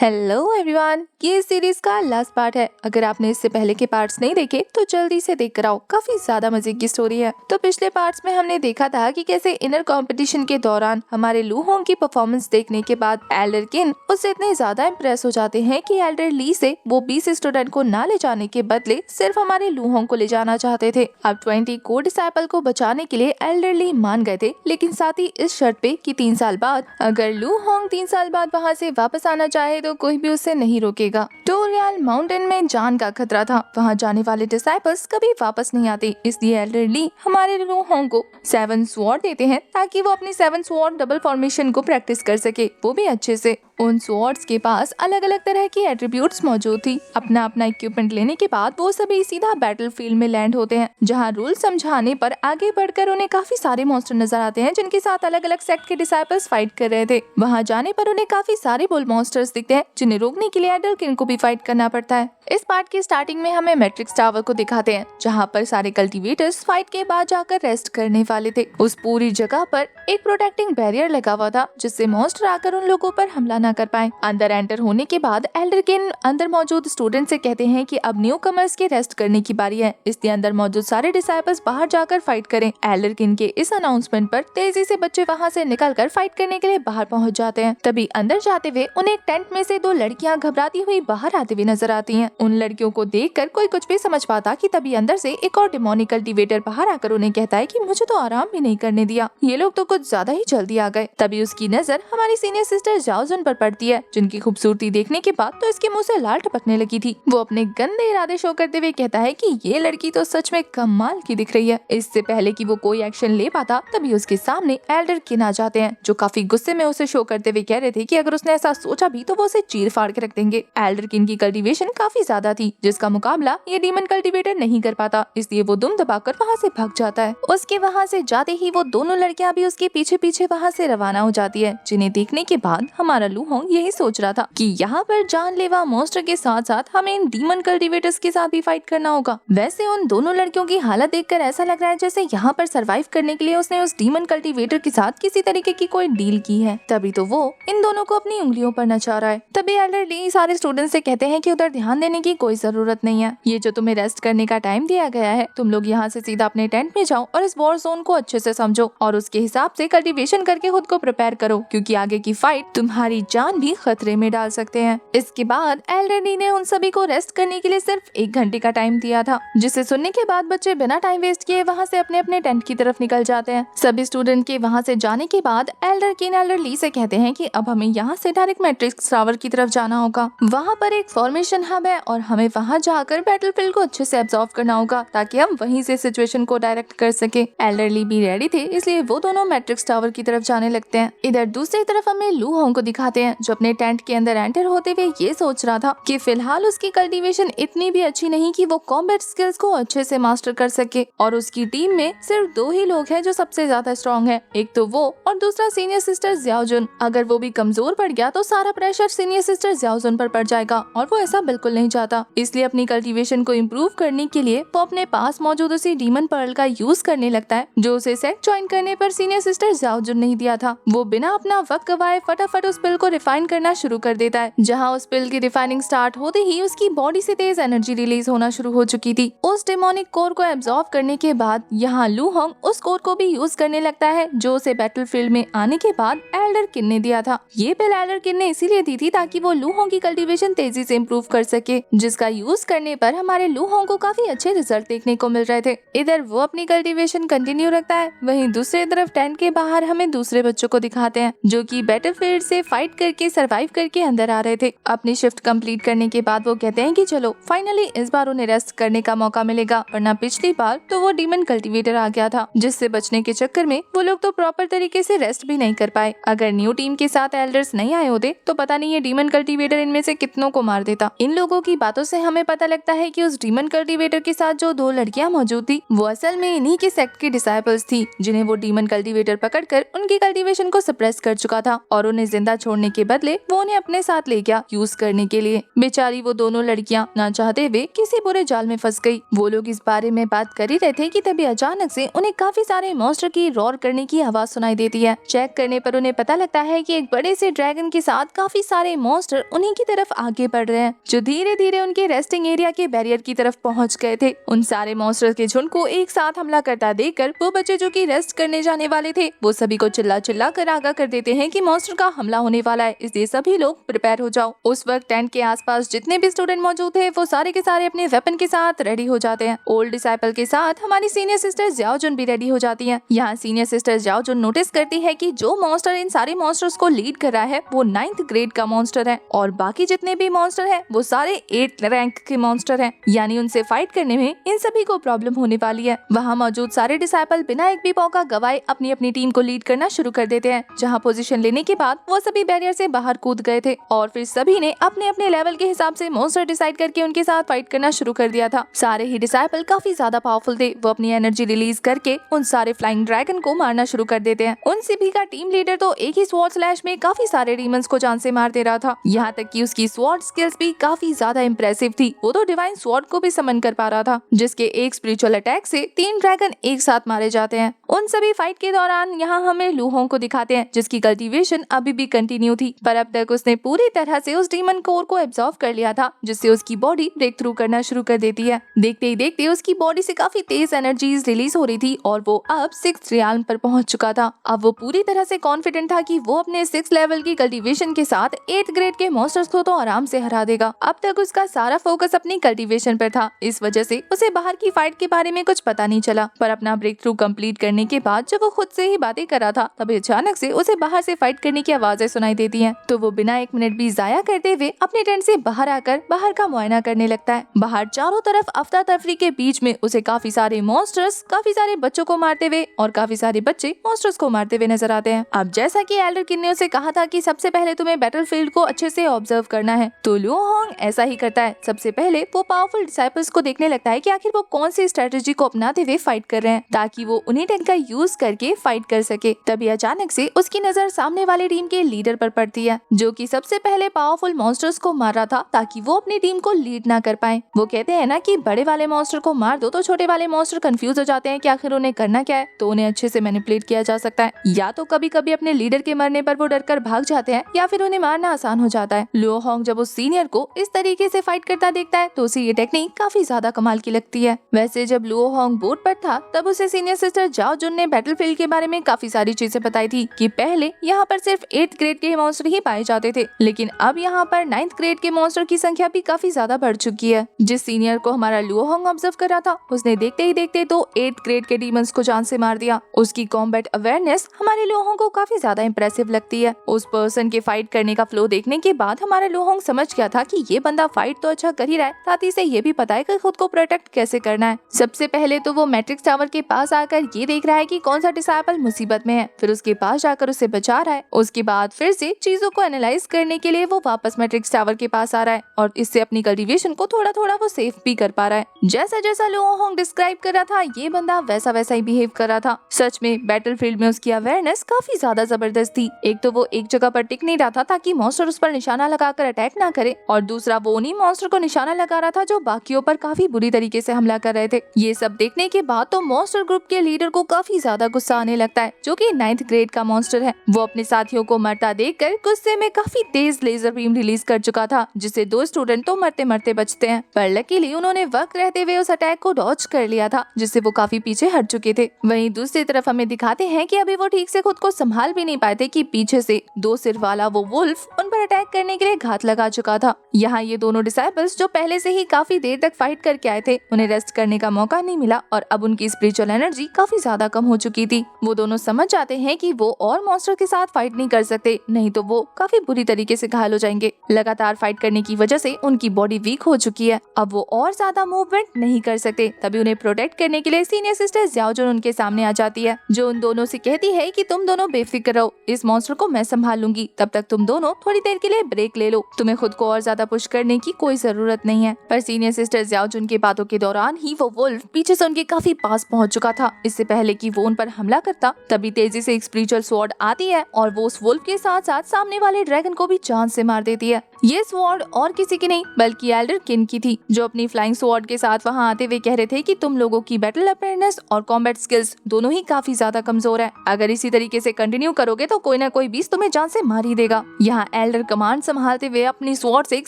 Hello everyone, ये series का last part है। अगर आपने इससे पहले के पार्ट्स नहीं देखे तो जल्दी से देख कर आओ, काफी ज्यादा मजे की स्टोरी है। तो पिछले पार्ट्स में हमने देखा था कि कैसे इनर कंपटीशन के दौरान हमारे लू होंग की परफॉर्मेंस देखने के बाद एल्डर किन उससे इतने ज्यादा इम्प्रेस हो जाते हैं कि एल्डर ली से वो 20 स्टूडेंट को ना ले जाने के बदले सिर्फ हमारे लू होंग को ले जाना चाहते थे। अब 20 को डिसाइपल को बचाने के लिए एल्डर ली मान गए थे, लेकिन साथ ही इस शर्त पे कि 3 साल बाद अगर लू होंग 3 साल बाद वहाँ से वापस आना चाहे तो कोई भी उसे नहीं रोकेगा। टोरियल माउंटेन में जान का खतरा था, वहाँ जाने वाले डिसाइपल्स कभी वापस नहीं आते, इसलिए एल्डर ली हमारे लू होंग को 7 स्वॉर्ड देते हैं ताकि वो अपनी 7 स्वॉर्ड डबल फॉर्मेशन को प्रैक्टिस कर सके, वो भी अच्छे से। उन स्वॉर्ड्स के पास अलग अलग तरह की एट्रीब्यूट्स मौजूद थी। अपना अपना इक्विपमेंट लेने के बाद वो सभी सीधा बैटलफील्ड में लैंड होते हैं, जहाँ रूल समझाने पर आगे बढ़कर उन्हें काफी सारे मॉन्स्टर नजर आते हैं जिनके साथ अलग अलग सेक्ट के डिसाइपल्स फाइट कर रहे थे। वहाँ जाने पर उन्हें काफी सारे बुल मॉन्स्टर्स दिखते हैं जिन्हें रोकने के लिए एल्डर किन को भी फाइट करना पड़ता है। इस पार्ट की स्टार्टिंग में हमें मैट्रिक्स टावर को दिखाते हैं, जहाँ पर सारे कल्टीवेटर्स फाइट के बाद जाकर रेस्ट करने वाले थे। उस पूरी जगह पर एक प्रोटेक्टिंग बैरियर लगा हुआ था जिससे मॉन्स्टर आकर उन लोगों पर हमला न कर पाए। अंदर एंटर होने के बाद एल्डर किन अंदर मौजूद स्टूडेंट से कहते हैं कि अब न्यू कमर्स के रेस्ट करने की बारी है, इसलिए अंदर मौजूद सारे डिसाइपल्स बाहर जाकर फाइट करें। एल्डर किन के इस अनाउंसमेंट पर तेजी से बच्चे वहाँ से निकलकर फाइट करने के लिए बाहर पहुँच जाते हैं। तभी अंदर जाते हुए उन्हें एक टेंट में से 2 लड़कियाँ घबराती हुई बाहर आती हुई नजर आती हैं। उन लड़कियों को देखकर कोई कुछ भी समझ पाता कि तभी अंदर से एक और डिमोनिक कल्टीवेटर बाहर आकर उन्हें कहता है कि मुझे तो आराम भी नहीं करने दिया, ये लोग तो कुछ ज्यादा ही जल्दी आ गए। तभी उसकी नजर हमारी सीनियर सिस्टर जाओजुन पर पड़ती है, जिनकी खूबसूरती देखने के बाद तो इसके मुंह से लाल टपकने लगी थी। वो अपने गंदे इरादे शो करते हुए कहता है कि ये लड़की तो सच में कमाल की दिख रही है। इससे पहले कि वो कोई एक्शन ले पाता तभी उसके सामने एल्डर किन आ जाते हैं, जो काफी गुस्से में उसे शो करते हुए कह रहे थे कि अगर उसने ऐसा सोचा भी तो वो उसे चीर फाड़ के रख देंगे। एल्डर किन की कल्टीवेशन काफी ज्यादा थी, जिसका मुकाबला ये डीमन कल्टीवेटर नहीं कर पाता, इसलिए वो दुम दबाकर वहाँ से भाग जाता है। उसके वहाँ से जाते ही वो दोनों लड़कियां भी उसके पीछे पीछे वहाँ से रवाना हो जाती है, जिन्हें देखने के बाद हमारा लू होंग यही सोच रहा था कि यहाँ पर जानलेवा मॉन्स्टर के साथ साथ हमें इन डीमन कल्टीवेटर्स के साथ भी फाइट करना होगा। वैसे उन दोनों लड़कियों की हालत देखकर ऐसा लग रहा है जैसे यहाँ पर सरवाइव करने के लिए उसने उस डीमन कल्टीवेटर के साथ किसी तरीके की कोई डील की है, तभी तो वो इन दोनों को अपनी उंगलियों पर नचा रहा है। तभी एल्डर ली सारे स्टूडेंट से कहते हैं कि उधर ध्यान देने की कोई जरूरत नहीं है, ये जो तुम्हें रेस्ट करने का टाइम दिया गया है, तुम लोग यहाँ से सीधा अपने टेंट में जाओ और इस वॉर जोन को अच्छे से समझो और उसके हिसाब से कल्टीवेशन करके खुद को प्रिपेयर करो, क्योंकि आगे की फाइट तुम्हारी जान भी खतरे में डाल सकते हैं। इसके बाद एल्डर ली ने उन सभी को रेस्ट करने के लिए सिर्फ 1 घंटे का टाइम दिया था, जिसे सुनने के बाद बच्चे बिना टाइम वेस्ट किए वहाँ से अपने अपने टेंट की तरफ निकल जाते हैं। सभी स्टूडेंट के वहाँ से जाने के बाद एल्डर किन एल्डर ली से कहते हैं कि अब हमें यहाँ से डायरेक्ट मैट्रिक्स टावर की तरफ जाना होगा। वहाँ पर एक फॉर्मेशन हब है और हमें वहाँ जाकर बैटलफील्ड को अच्छे से एब्जॉर्व करना होगा ताकि हम वहीं से सिचुएशन को डायरेक्ट कर सके। एल्डर ली भी रेडी थे, इसलिए वो दोनों मैट्रिक्स टावर की तरफ जाने लगते हैं। इधर दूसरी तरफ हमें लू होंग को दिखाते हैं, जो अपने टेंट के अंदर एंटर होते हुए ये सोच रहा था कि फिलहाल उसकी कल्टीवेशन इतनी भी अच्छी नहीं कि वो कॉम्बैट स्किल्स को अच्छे से मास्टर कर सके, और उसकी टीम में सिर्फ 2 ही लोग हैं जो सबसे ज्यादा स्ट्रॉन्ग है, एक तो वो और दूसरा सीनियर सिस्टर जाओजुन। अगर वो भी कमजोर पड़ गया तो सारा प्रेशर सीनियर सिस्टर जाओजुन पर पड़ जाएगा और वो ऐसा बिल्कुल नहीं चाहता। इसलिए अपनी कल्टीवेशन को इम्प्रूव करने के लिए वो अपने पास मौजूद उसी डीमन पर्ल का यूज करने लगता है, जो उसे सेक्ट ज्वाइन करने पर सीनियर सिस्टर जाओजुन नहीं दिया था। वो बिना अपना वक्त गवाए फटाफट उस पिल को रिफाइन करना शुरू कर देता है, जहाँ उस पिल की रिफाइनिंग स्टार्ट होते ही उसकी बॉडी से तेज एनर्जी रिलीज होना शुरू हो चुकी थी। उस डेमोनिक कोर को एब्जॉर्ब करने के बाद यहाँ लू होंग उस कोर को भी यूज करने लगता है, जो उसे बैटलफील्ड में आने के बाद एल्डर किन ने दिया था। ये पिल एल्डर किन ने इसीलिए दी थी ताकि वो लू होंग की कल्टीवेशन तेजी से इम्प्रूव कर सके, जिसका यूज करने पर हमारे लू होंग को काफी अच्छे रिजल्ट देखने को मिल रहे थे। इधर वो अपनी कल्टीवेशन कंटिन्यू रखता है, वहीं दूसरी तरफ टेंट के बाहर हमें दूसरे बच्चों को दिखाते हैं, जो कि बैटलफील्ड से फाइट करके सरवाइव करके अंदर आ रहे थे। अपनी शिफ्ट कंप्लीट करने के बाद वो कहते हैं कि चलो फाइनली इस बार उन्हें रेस्ट करने का मौका मिलेगा, वरना पिछली बार तो वो डीमन कल्टीवेटर आ गया था, जिससे बचने के चक्कर में वो लोग तो प्रॉपर तरीके से रेस्ट भी नहीं कर पाए। अगर न्यू टीम के साथ एल्डर्स नहीं आए होते तो पता नहीं ये डीमन कल्टीवेटर इनमें से कितनों को मार देता। इन लोगों की की बातों से हमें पता लगता है कि उस डीमन कल्टीवेटर के साथ जो 2 लड़कियां मौजूद थी वो असल में इन्हीं के सेक्ट की डिसाइपल्स थी, जिन्हें वो डीमन कल्टीवेटर पकड़कर उनकी कल्टीवेशन को सप्रेस कर चुका था और उन्हें जिंदा छोड़ने के बदले वो उन्हें अपने साथ ले गया यूज करने के लिए। बेचारी वो दोनों लड़कियां ना चाहते हुए किसी बुरे जाल में फंस गई। वो लोग इस बारे में बात कर ही रहे थे कि तभी अचानक से उन्हें काफी सारे मॉन्स्टर की रोर करने की आवाज सुनाई देती है। चेक करने पर उन्हें पता लगता है कि एक बड़े से ड्रैगन के साथ काफी सारे मॉन्स्टर उन्हीं की तरफ आगे बढ़ रहे हैं, जो धीरे धीरे उनके रेस्टिंग एरिया के बैरियर की तरफ पहुंच गए थे। उन सारे मॉन्स्टर के झुंड को एक साथ हमला करता देखकर वो बच्चे जो कि रेस्ट करने जाने वाले थे वो सभी को चिल्ला चिल्ला कर आगाह कर देते हैं कि मॉन्स्टर का हमला होने वाला है, इसलिए सभी लोग प्रिपेयर हो जाओ। उस वक्त टेंट के आसपास जितने भी स्टूडेंट मौजूद थे वो सारे के सारे अपने वेपन के साथ रेडी हो जाते हैं। ओल्ड डिसाइपल के साथ हमारी सीनियर सिस्टर ज्याओ जुन भी रेडी हो जाती है। यहाँ सीनियर सिस्टर ज्याओ जुन नोटिस करती है कि जो मॉन्स्टर इन सारे मॉन्स्टर्स को लीड कर रहा है वो 9th ग्रेड का मॉन्स्टर है और बाकी जितने भी मॉन्स्टर हैं वो सारे 8th रैंक के मॉन्स्टर हैं, यानी उनसे फाइट करने में इन सभी को प्रॉब्लम होने वाली है। वहाँ मौजूद सारे डिसाइपल बिना एक भी मौका गवाए अपनी अपनी टीम को लीड करना शुरू कर देते हैं। जहाँ पोजीशन लेने के बाद वो सभी बैरियर से बाहर कूद गए थे और फिर सभी ने अपने अपने लेवल के हिसाब से मॉन्स्टर डिसाइड करके उनके साथ फाइट करना शुरू कर दिया था। सारे ही डिसाइपल काफी ज्यादा पावरफुल थे। वो अपनी एनर्जी रिलीज करके उन सारे फ्लाइंग ड्रैगन को मारना शुरू कर देते हैं। उन सभी का टीम लीडर तो एक ही स्वॉर्ड स्लैश में काफी सारे डीमंस को जान से मार दे रहा था। यहाँ तक कि उसकी स्वॉर्ड स्किल्स भी काफी ज्यादा इम्प्रेसिव थी। वो तो डिवाइन स्वॉर्ड को भी समन कर पा रहा था, जिसके एक स्पिरिचुअल अटैक से 3 ड्रैगन एक साथ मारे जाते हैं। उन सभी फाइट के दौरान यहाँ हमें लू होंग को दिखाते हैं, जिसकी कल्टीवेशन अभी भी कंटिन्यू थी, पर अब तक उसने पूरी तरह से उस डीमन कोर को एब्जॉर्व कर लिया था, जिससे उसकी बॉडी ब्रेक थ्रू करना शुरू कर देती है। देखते ही देखते उसकी बॉडी से काफी तेज एनर्जीज रिलीज हो रही थी और वो अब 6th रियाल्म पर पहुंच चुका था। अब वो पूरी तरह से कॉन्फिडेंट था कि वो अपने 6th लेवल की कल्टीवेशन के साथ 8th ग्रेड के मॉन्स्टर्स को तो आराम से हरा देगा। अब तक उसका सारा फोकस अपनी कल्टीवेशन पर था, इस वजह से उसे बाहर की फाइट के बारे में कुछ पता नहीं चला। पर अपना ब्रेक थ्रू कंप्लीट करने के बाद जब वो खुद से ही बातें कर रहा था, तभी अचानक से उसे बाहर से फाइट करने की आवाजें सुनाई देती हैं। तो वो बिना 1 मिनट भी जाया करते हुए अपने टेंट से बाहर आकर बाहर का मुआयना करने लगता है। बाहर चारों तरफ अफरा तफरी के बीच में उसे काफी सारे मॉन्स्टर्स काफी सारे बच्चों को मारते हुए और काफी सारे बच्चे मॉन्स्टर्स को मारते हुए नजर आते हैं। अब जैसा कि एल्डर किन ने उसे कहा था कि सबसे पहले तुम्हें बैटलफील्ड को अच्छे से ऑब्जर्व करना है, तो लू होंग ऐसा ही करता है। सबसे पहले वो पावरफुल डिसाइपल्स को देखने लगता है कि आखिर वो कौन सी स्ट्रेटेजी को अपनाते हुए फाइट कर रहे हैं, ताकि वो उन्हीं टेंट का यूज करके फाइट कर सके। तभी अचानक से उसकी नजर सामने वाली टीम के लीडर पर पड़ती है, जो कि सबसे पहले पावरफुल मॉन्स्टर्स को मार रहा था ताकि वो अपनी टीम को लीड ना कर पाए। वो कहते हैं ना कि बड़े वाले मॉन्स्टर को मार दो तो छोटे वाले मॉन्स्टर कंफ्यूज हो जाते हैं कि आखिर उन्हें करना क्या है, तो उन्हें अच्छे से मैनिपुलेट किया जा सकता है। या तो कभी कभी अपने लीडर के मरने पर वो डरकर भाग जाते हैं या फिर उन्हें मारना आसान हो जाता है। लू होंग जब उस सीनियर को इस तरीके से फाइट करता देखता है तो उसे ये टेक्निक काफी ज्यादा कमाल की लगती है। वैसे जब लू होंग बोट पर था तब उसे सीनियर सिस्टर जाओ जुन ने बैटलफील्ड के बारे में काफी सारी चीजें बताई थी कि पहले यहाँ पर सिर्फ 8th ग्रेड के मॉन्स्टर ही पाए जाते थे, लेकिन अब यहाँ पर 9th ग्रेड के मॉन्स्टर की संख्या भी काफी ज्यादा बढ़ चुकी है। जिस सीनियर को हमारा लू होंग ऑब्जर्व कर रहा था उसने देखते ही देखते तो 8th ग्रेड के डीमंस को जान से मार दिया। उसकी कॉम्बैट अवेयरनेस हमारे लू होंग को काफी ज्यादा इंप्रेसिव लगती है। उस पर्सन के फाइट करने का फ्लो देखने के बाद हमारा लू होंग समझ गया था कि ये बंदा फाइट तो अच्छा कर ही रहा है, साथ ही से ये भी पता है कि खुद को प्रोटेक्ट कैसे करना है। सबसे पहले तो वो मैट्रिक्स टावर के पास आकर ये देख रहा है कि कौन सा डिसाइपल मुसीबत में है, फिर उसके पास जाकर उसे बचा रहा है। उसके बाद फिर से चीजों को एनालाइज करने के लिए वो वापस मैट्रिक्स टावर के पास आ रहा है और इससे अपनी कल्टीवेशन को थोड़ा थोड़ा वो सेफ भी कर पा रहा है। जैसा जैसा लू होंग डिस्क्राइब कर रहा था ये बंदा वैसा वैसा ही बिहेव कर रहा था। सच में बैटलफील्ड में उसकी अवेयरनेस काफी ज्यादा जबरदस्त थी। एक तो वो एक जगह पर टिक नहीं रहा था ताकि मॉन्स्टर उस पर निशाना लगाकर अटैक ना करे, और दूसरा वो उन्हीं मॉन्स्टर को निशाना लगा रहा था जो बाकियों पर काफी बुरी तरीके से हमला कर रहे थे। ये सब देखने के बाद तो मॉन्स्टर ग्रुप के लीडर को काफी ज्यादा गुस्सा आने लगता है, जो कि 9th ग्रेड का मॉन्स्टर है। वो अपने साथियों को मरता देखकर गुस्से में काफी तेज लेजर बीम रिलीज कर चुका था, जिससे 2 स्टूडेंट तो मरते मरते बचते हैं, पर लकीली उन्होंने वक्त रहते हुए उस अटैक को डॉज कर लिया था, जिससे वो काफी पीछे हट चुके थे। वहीं दूसरी तरफ हमें दिखाते हैं कि अभी वो ठीक से खुद को संभाल भी नहीं पाए थे कि पीछे से 2 सिर वाला वो वुल्फ उन पर अटैक करने के लिए घात लगा चुका था। यहाँ ये दोनों डिसाइपल्स जो पहले से ही काफी देर तक फाइट करके आए थे, उन्हें रेस्ट करने का मौका नहीं मिला और अब उनकी स्पिरिचुअल एनर्जी काफी ज्यादा कम हो चुकी थी। वो दोनों समझ जाते हैं कि वो और मॉन्स्टर के साथ फाइट नहीं कर सकते, नहीं तो वो काफी बुरी तरीके से घायल हो जाएंगे। लगातार फाइट करने की वजह से उनकी बॉडी वीक हो चुकी है, अब वो और ज्यादा मूवमेंट नहीं कर सकते। तभी उन्हें प्रोटेक्ट करने के लिए सीनियर सिस्टर ज्याओ जुन उनके सामने आ जाती है, जो उन दोनों से कहती है कि तुम दोनों बेफिक्र रहो, इस मॉन्स्टर को मैं संभाल लूंगी, तब तक तुम दोनों थोड़ी देर के लिए ब्रेक ले लो। तुम्हें खुद को और ज्यादा पुश करने देने की कोई जरूरत नहीं है। पर सीनियर सिस्टर जियाओ जुन की बातों के दौरान ही वो वुल्फ पीछे से उनके काफी पास पहुंच चुका था। इससे पहले कि वो उन पर हमला करता, तभी तेजी से एक स्पिरिचुअल स्वॉर्ड आती है और वो उस वुल्फ के साथ साथ सामने वाले ड्रैगन को भी जान से मार देती है। ये स्वॉर्ड और किसी की नहीं बल्कि एल्डर किन की थी, जो अपनी फ्लाइंग स्वॉर्ड के साथ वहां आते हुए कह रहे थे कि तुम लोगों की बैटल अवेयरनेस और कॉम्बैट स्किल्स दोनों ही काफी ज्यादा कमजोर है। अगर इसी तरीके से कंटिन्यू करोगे तो कोई ना कोई बीस्ट तुम्हें जान से मार ही देगा। यहाँ एल्डर कमांड संभालते हुए अपनी स्वॉर्ड से एक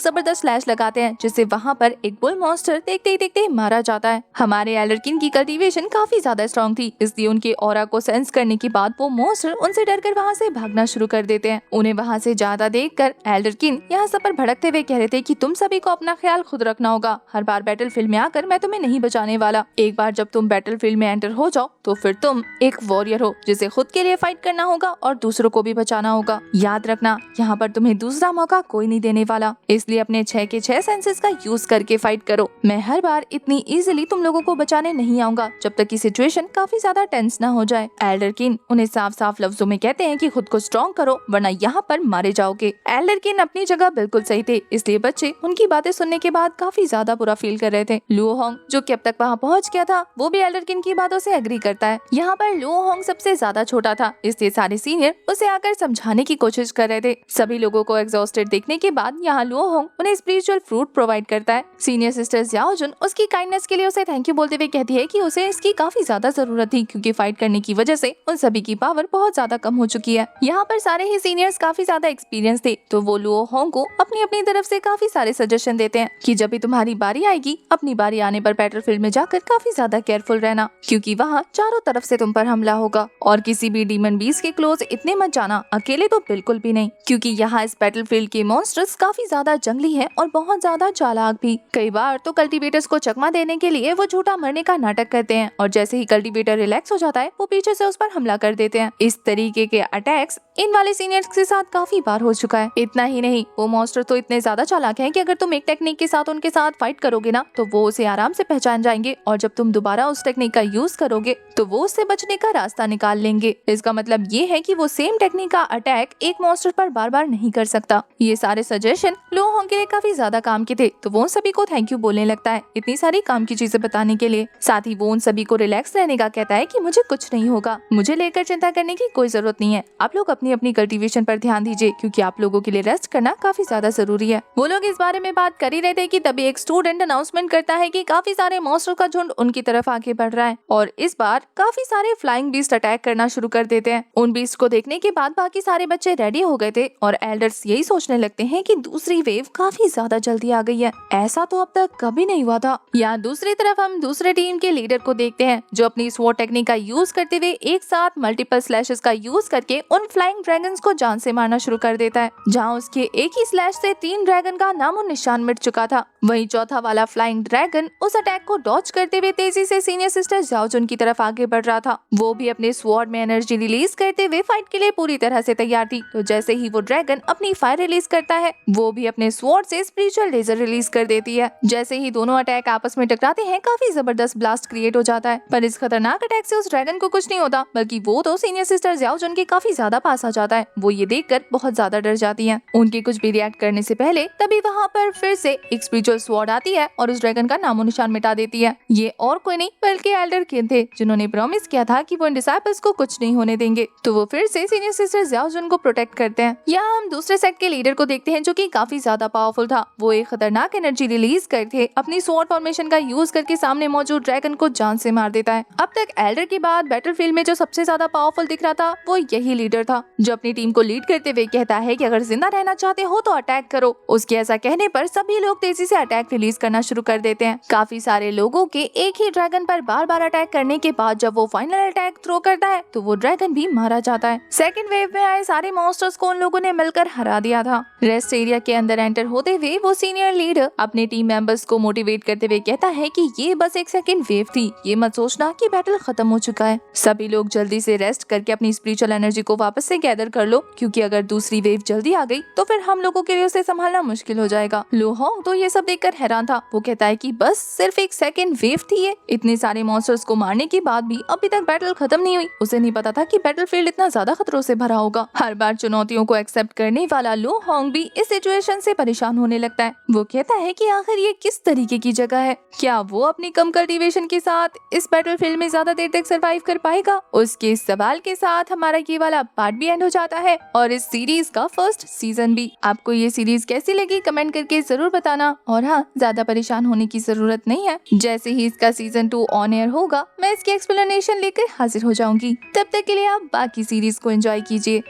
जबरदस्त स्लैश लगाते हैं, जिससे वहाँ पर एक बुल मॉन्स्टर देखते ही देखते मारा जाता है। हमारे एल्डर किन की कल्टीवेशन काफी ज्यादा स्ट्रॉन्ग थी, इसलिए उनके ऑरा को सेंस करने के बाद वो मॉन्स्टर उनसे डरकर वहाँ से भागना शुरू कर देते हैं। उन्हें वहाँ से ज्यादा देखकर एल्डर किन यहाँ सब पर भड़कते हुए कह रहे थे कि तुम सभी को अपना ख्याल खुद रखना होगा। हर बार बैटलफील्ड में आकर मैं तुम्हें नहीं बचाने वाला। एक बार जब तुम बैटलफील्ड में एंटर हो जाओ तो फिर तुम एक वॉरियर हो, जिसे खुद के लिए फाइट करना होगा और दूसरों को भी बचाना होगा। याद रखना, यहाँ पर तुम्हें दूसरा मौका कोई नहीं देने वाला, इसलिए अपने 6 के 6 सेंसेस का यूज करके फाइट करो। मैं हर बार इतनी इजीली तुम लोगों को बचाने नहीं आऊंगा जब तक की सिचुएशन काफी ज्यादा टेंस ना हो जाए। एल्डर किन उन्हें साफ साफ लफ्जों में कहते हैं कि खुद को स्ट्रॉन्ग करो वरना यहाँ पर मारे जाओगे। एल्डर किन अपनी जगह बिल्कुल सही थे, इसलिए बच्चे उनकी बातें सुनने के बाद काफी ज्यादा बुरा फील कर रहे थे। लुओ होंग जो कि अब तक वहाँ पहुँच गया था, वो भी एल्डर किन की बातों से एग्री करता है। यहाँ पर लुओ होंग सबसे ज्यादा छोटा था, इसलिए सारे सीनियर उसे आकर समझाने की कोशिश कर रहे थे। सभी लोगों को एग्जॉस्टेड देखने के बाद यहाँ लुओ होंग उन्हें स्पिरिचुअल फ्रूट प्रोवाइड करता है। सीनियर सिस्टर जियाओ जुन उसकी काइंडनेस के लिए उसे थैंक यू बोलते हुए कहती है कि उसे इसकी काफी ज्यादा जरूरत थी, क्योंकि फाइट करने की वजह से उन सभी की पावर बहुत ज्यादा कम हो चुकी है। यहाँ पर सारे ही सीनियर्स काफी ज्यादा एक्सपीरियंस थे, तो वो लुओ होंग को अपनी अपनी तरफ से काफी सारे सजेशन देते हैं कि जब भी तुम्हारी बारी आएगी, अपनी बारी आने पर बैटलफील्ड में जाकर काफी ज्यादा केयरफुल रहना, क्योंकि वहाँ चारों तरफ से तुम पर हमला होगा। और किसी भी डीमन बीस्ट के क्लोज इतने मत जाना, अकेले तो बिल्कुल भी नहीं, क्योंकि यहाँ इस बैटलफील्ड के मॉन्स्टर्स काफी ज्यादा जंगली हैं और बहुत ज्यादा चालाक भी। कई बार तो कल्टीवेटर्स को चकमा देने के लिए वो झूठा मरने का नाटक करते हैं, और जैसे ही कल्टीवेटर रिलैक्स हो जाता है वो पीछे से उस पर हमला कर देते हैं। इस तरीके के अटैक्स इन वाले सीनियर्स के साथ काफी बार हो चुका है। इतना ही नहीं, वो मॉन्स्टर तो इतने ज्यादा चालाक हैं कि अगर तुम एक टेक्निक के साथ उनके साथ फाइट करोगे ना, तो वो उसे आराम से पहचान जाएंगे, और जब तुम दोबारा उस टेक्निक का यूज करोगे तो वो उससे बचने का रास्ता निकाल लेंगे। इसका मतलब ये है कि वो सेम टेक्निक का अटैक एक मॉन्स्टर पर बार बार नहीं कर सकता। ये सारे सजेशन लुओ होंग के लिए काफी ज्यादा काम के थे, तो वो उन सभी को थैंक यू बोलने लगता है इतनी सारी काम की चीजें बताने के लिए। साथ ही वो उन सभी को रिलैक्स रहने का कहता है कि मुझे कुछ नहीं होगा, मुझे लेकर चिंता करने की कोई जरूरत नहीं है। आप लोग अपनी अपनी कल्टीवेशन पर ध्यान दीजिए, क्योंकि आप लोगों के लिए रेस्ट करना काफी ज्यादा जरूरी है। वो लोग इस बारे में बात कर ही रहे थे कि तभी एक स्टूडेंट अनाउंसमेंट करता है कि काफी सारे मॉन्स्टर का झुंड उनकी तरफ आगे बढ़ रहा है, और इस बार काफी सारे फ्लाइंग बीस्ट अटैक करना शुरू कर देते हैं। उन बीस्ट को देखने के बाद बाकी सारे बच्चे रेडी हो गए थे, और एल्डर्स यही सोचने लगते हैं कि दूसरी वेव काफी ज्यादा जल्दी आ गई है, ऐसा तो अब तक कभी नहीं हुआ था। यहाँ दूसरी तरफ हम दूसरे टीम के लीडर को देखते हैं, जो अपनी स्वॉर्ड टेक्निक का यूज करते हुए एक साथ मल्टीपल स्लैशेस का यूज करके उन फ्लाइंग ड्रैगन्स को जान से मारना शुरू कर देता है। जहाँ उसके एक ही स्लैश से 3 ड्रैगन का नामो निशान मिट चुका था, वहीं चौथा वाला फ्लाइंग ड्रैगन उस अटैक को डॉज करते हुए तेजी से सीनियर सिस्टर जियाओ जुन की तरफ आगे बढ़ रहा था। वो भी अपने स्वॉर्ड में एनर्जी रिलीज करते हुए फाइट के लिए पूरी तरह से तैयार थी। तो जैसे ही वो ड्रैगन अपनी फायर रिलीज करता है, वो भी अपने स्वॉर्ड से स्पिरिचुअल लेजर रिलीज कर देती है। जैसे ही दोनों अटैक आपस में टकराते हैं, काफी जबरदस्त ब्लास्ट क्रिएट हो जाता है, पर इस खतरनाक अटैक से उस ड्रैगन को कुछ नहीं होता, बल्कि वो तो सीनियर सिस्टर जियाओ जुन के काफी ज्यादा पास आ जाता है। वो ये देखकर बहुत ज्यादा डर जाती है। उनके कुछ भी रिएक्ट करने से पहले तभी वहाँ पर फिर से एक स्पिरिचुअल स्वॉर्ड आती है और उस ड्रैगन का नामो निशान मिटा देती है। ये और कोई नहीं बल्कि एल्डर किन थे, जिन्होंने प्रॉमिस किया था कि वो इन डिसाइपल्स को कुछ नहीं होने देंगे। तो वो फिर से सीनियर सिस्टर जियाओ जुन को प्रोटेक्ट करते हैं। यहाँ हम दूसरे सेक्ट के लीडर को देखते हैं, जो कि काफी ज्यादा पावरफुल था। वो एक खतरनाक एनर्जी रिलीज करके अपनी स्वॉर्ड फॉर्मेशन का यूज करके सामने मौजूद ड्रैगन को जान से मार देता है। अब तक एल्डर के बाद बैटलफील्ड में जो सबसे ज्यादा पावरफुल दिख रहा था, वो यही लीडर था, जो अपनी टीम को लीड करते हुए कहता है कि अगर जिंदा रहना चाहते हो तो अटैक करो। उसके ऐसा कहने पर सभी लोग तेजी से अटैक रिलीज करना शुरू कर देते हैं। काफी सारे लोगों के एक ही ड्रैगन पर बार बार अटैक करने के बाद जब वो फाइनल अटैक थ्रो करता है, तो वो ड्रैगन भी मारा जाता है। सेकंड वेव में आए सारे मॉन्स्टर्स को उन लोगों ने मिलकर हरा दिया था। रेस्ट एरिया के अंदर एंटर होते हुए वो सीनियर लीडर अपने टीम मेंबर्स को मोटिवेट करते हुए कहता है कि ये बस एक सेकंड वेव थी, ये मत सोचना कि बैटल खत्म हो चुका है। सभी लोग जल्दी से रेस्ट करके अपनी स्पिरिचुअल एनर्जी को वापस से गैदर कर लो, क्योंकि अगर दूसरी वेव जल्दी आ गई तो फिर हम लोगों के लिए उसे संभालना मुश्किल हो जाएगा। लुओ होंग तो ये सब देखकर हैरान था। वो कहता है कि बस सिर्फ एक सेकंड वेव थी ये, इतने सारे मॉन्स्टर्स को मारने के बाद भी अभी तक बैटल खत्म नहीं हुई। उसे नहीं पता था कि बैटलफील्ड इतना ज्यादा खतरों से भरा होगा। हर बार चुनौतियों को एक्सेप्ट करने वाला लुओ होंग भी इस सिचुएशन से परेशान होने होने लगता है। वो कहता है कि आखिर ये किस तरीके की जगह है, क्या वो अपनी कम कल्टीवेशन के साथ इस बैटलफील्ड में ज्यादा देर तक सरवाइव कर पाएगा। उसके इस सवाल के साथ हमारा ये वाला पार्ट भी एंड हो जाता है और इस सीरीज का फर्स्ट सीजन भी। आपको ये सीरीज कैसी लगी कमेंट करके जरूर बताना। और हाँ, ज्यादा परेशान होने की जरूरत नहीं है, जैसे ही इसका सीजन 2 ऑन एयर होगा मैं इसकी एक्सप्लेनेशन लेकर हाजिर हो जाऊंगी। तब तक के लिए आप बाकी सीरीज को एंजॉय कीजिए।